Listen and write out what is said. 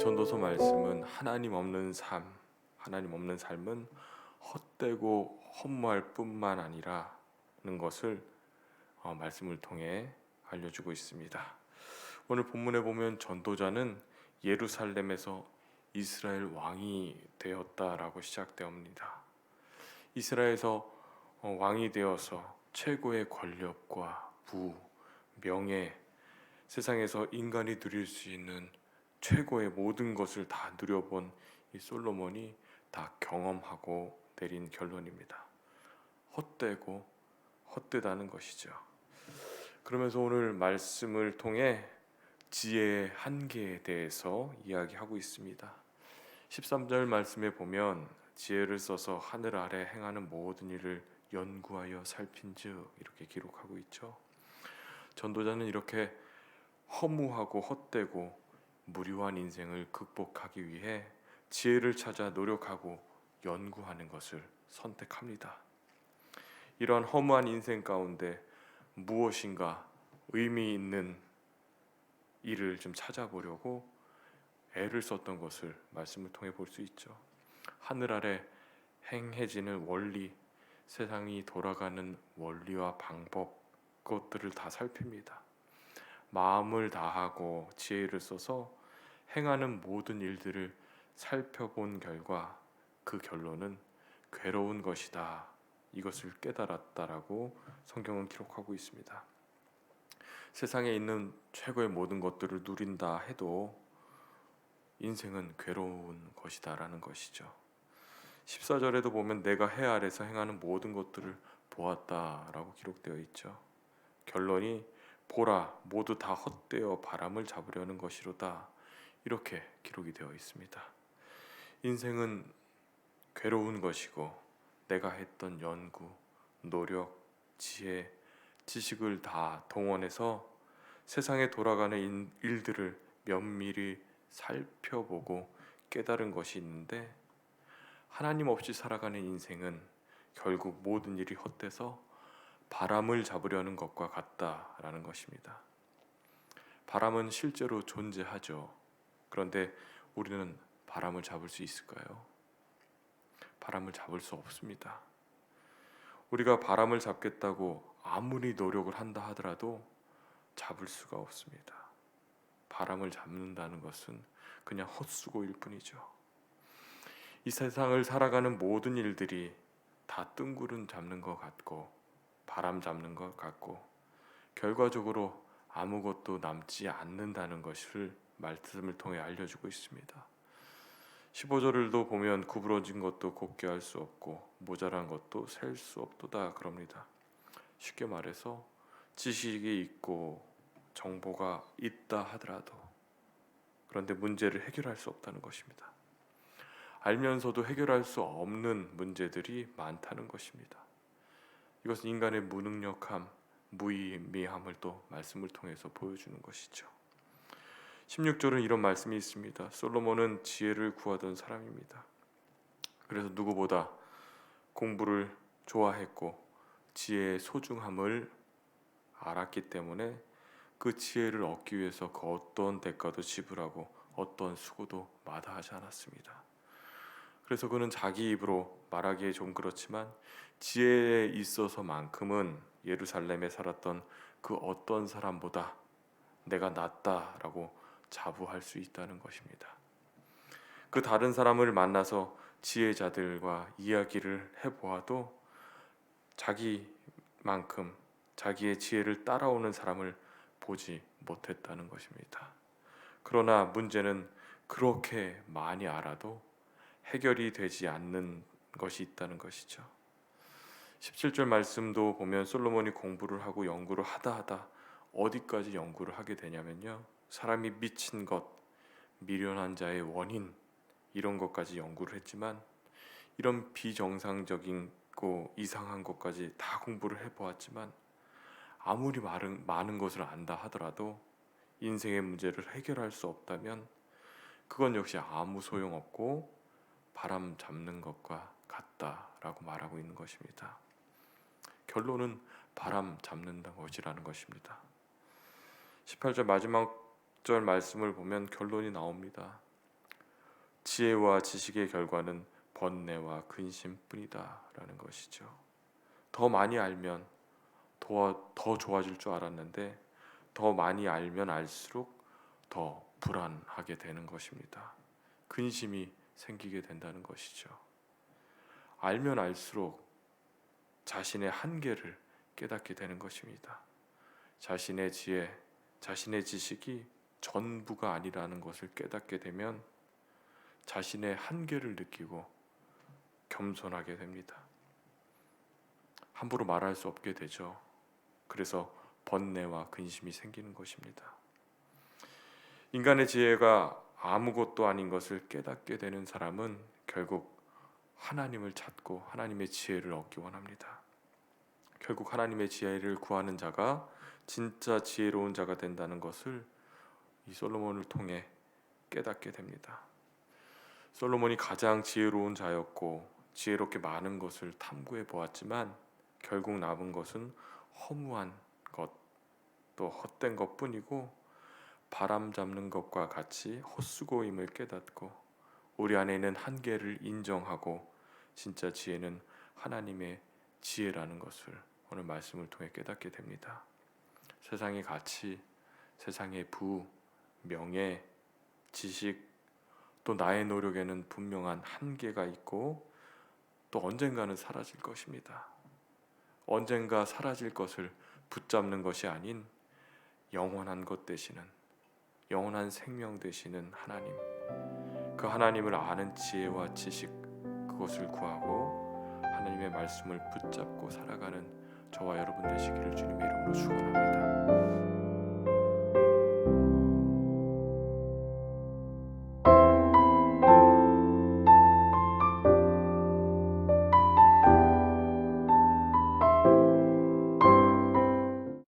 전도서 말씀은 하나님 없는 삶은 헛되고 허무할 뿐만 아니라는 것을 말씀을 통해 알려주고 있습니다. 오늘 본문에 보면 전도자는 예루살렘에서 이스라엘 왕이 되었다라고 시작되옵니다. 이스라엘에서 왕이 되어서 최고의 권력과 부, 명예, 세상에서 인간이 누릴 수 있는 최고의 모든 것을 다 누려본 이 솔로몬이 다 경험하고 내린 결론입니다. 헛되고 헛되다는 것이죠. 그러면서 오늘 말씀을 통해 지혜의 한계에 대해서 이야기하고 있습니다. 13절 말씀에 보면 지혜를 써서 하늘 아래 행하는 모든 일을 연구하여 살핀즉 이렇게 기록하고 있죠. 전도자는 이렇게 허무하고 헛되고 무료한 인생을 극복하기 위해 지혜를 찾아 노력하고 연구하는 것을 선택합니다. 이러한 허무한 인생 가운데 무엇인가 의미 있는 일을 좀 찾아보려고 애를 썼던 것을 말씀을 통해 볼 수 있죠. 하늘 아래 행해지는 원리, 세상이 돌아가는 원리와 방법, 그것들을 다 살핍니다. 마음을 다하고 지혜를 써서 행하는 모든 일들을 살펴본 결과 그 결론은 괴로운 것이다. 이것을 깨달았다라고 성경은 기록하고 있습니다. 세상에 있는 최고의 모든 것들을 누린다 해도 인생은 괴로운 것이다라는 것이죠. 14절에도 보면 내가 해 아래서 행하는 모든 것들을 보았다라고 기록되어 있죠. 결론이 보라 모두 다 헛되어 바람을 잡으려는 것이로다 이렇게 기록이 되어 있습니다. 인생은 괴로운 것이고 내가 했던 연구, 노력, 지혜, 지식을 다 동원해서 세상에 돌아가는 일들을 면밀히 살펴보고 깨달은 것이 있는데 하나님 없이 살아가는 인생은 결국 모든 일이 헛돼서 바람을 잡으려는 것과 같다라는 것입니다. 바람은 실제로 존재하죠. 그런데 우리는 바람을 잡을 수 있을까요? 바람을 잡을 수 없습니다. 우리가 바람을 잡겠다고 아무리 노력을 한다 하더라도 잡을 수가 없습니다. 바람을 잡는다는 것은 그냥 헛수고일 뿐이죠. 이 세상을 살아가는 모든 일들이 다 뜬구름 잡는 것 같고 바람 잡는 것 같고 결과적으로 아무것도 남지 않는다는 것을 말씀을 통해 알려주고 있습니다. 15절을도 보면 구부러진 것도 곱게 할 수 없고 모자란 것도 셀 수 없도다 그럽니다. 쉽게 말해서 지식이 있고 정보가 있다 하더라도 그런데 문제를 해결할 수 없다는 것입니다. 알면서도 해결할 수 없는 문제들이 많다는 것입니다. 이것은 인간의 무능력함, 무의미함을 또 말씀을 통해서 보여주는 것이죠. 16절은 이런 말씀이 있습니다. 솔로몬은 지혜를 구하던 사람입니다. 그래서 누구보다 공부를 좋아했고 지혜의 소중함을 알았기 때문에 그 지혜를 얻기 위해서 그 어떤 대가도 지불하고 어떤 수고도 마다하지 않았습니다. 그래서 그는 자기 입으로 말하기에 좀 그렇지만 지혜에 있어서만큼은 예루살렘에 살았던 그 어떤 사람보다 내가 낫다라고 자부할 수 있다는 것입니다. 그 다른 사람을 만나서 지혜자들과 이야기를 해보아도 자기만큼 자기의 지혜를 따라오는 사람을 보지 못했다는 것입니다. 그러나 문제는 그렇게 많이 알아도 해결이 되지 않는 것이 있다는 것이죠. 17절 말씀도 보면 솔로몬이 공부를 하고 연구를 하다 어디까지 연구를 하게 되냐면요. 사람이 미친 것, 미련한 자의 원인 이런 것까지 연구를 했지만 이런 비정상적이고 이상한 것까지 다 공부를 해보았지만 아무리 많은 것을 안다 하더라도 인생의 문제를 해결할 수 없다면 그건 역시 아무 소용없고 바람 잡는 것과 같다라고 말하고 있는 것입니다. 결론은 바람 잡는 것이라는 것입니다. 18절 마지막 절 말씀을 보면 결론이 나옵니다. 지혜와 지식의 결과는 번뇌와 근심뿐이다라는 것이죠. 더 많이 알면 더 좋아질 줄 알았는데 더 많이 알면 알수록 더 불안하게 되는 것입니다. 근심이 생기게 된다는 것이죠. 알면 알수록 자신의 한계를 깨닫게 되는 것입니다. 자신의 지혜, 자신의 지식이 전부가 아니라는 것을 깨닫게 되면 자신의 한계를 느끼고 겸손하게 됩니다. 함부로 말할 수 없게 되죠. 그래서 번뇌와 근심이 생기는 것입니다. 인간의 지혜가 아무것도 아닌 것을 깨닫게 되는 사람은 결국 하나님을 찾고 하나님의 지혜를 얻기 원합니다. 결국 하나님의 지혜를 구하는 자가 진짜 지혜로운 자가 된다는 것을 이 솔로몬을 통해 깨닫게 됩니다. 솔로몬이 가장 지혜로운 자였고 지혜롭게 많은 것을 탐구해 보았지만 결국 남은 것은 허무한 것, 또 헛된 것뿐이고 바람 잡는 것과 같이 헛수고임을 깨닫고 우리 안에 있는 한계를 인정하고 진짜 지혜는 하나님의 지혜라는 것을 오늘 말씀을 통해 깨닫게 됩니다. 세상의 가치, 세상의 부, 명예, 지식, 또 나의 노력에는 분명한 한계가 있고 또 언젠가는 사라질 것입니다. 언젠가 사라질 것을 붙잡는 것이 아닌 영원한 것 되시는, 영원한 생명 되시는 하나님, 그 하나님을 아는 지혜와 지식, 그것을 구하고 하나님의 말씀을 붙잡고 살아가는 저와 여러분 되시기를 주님의 이름으로 축원합니다.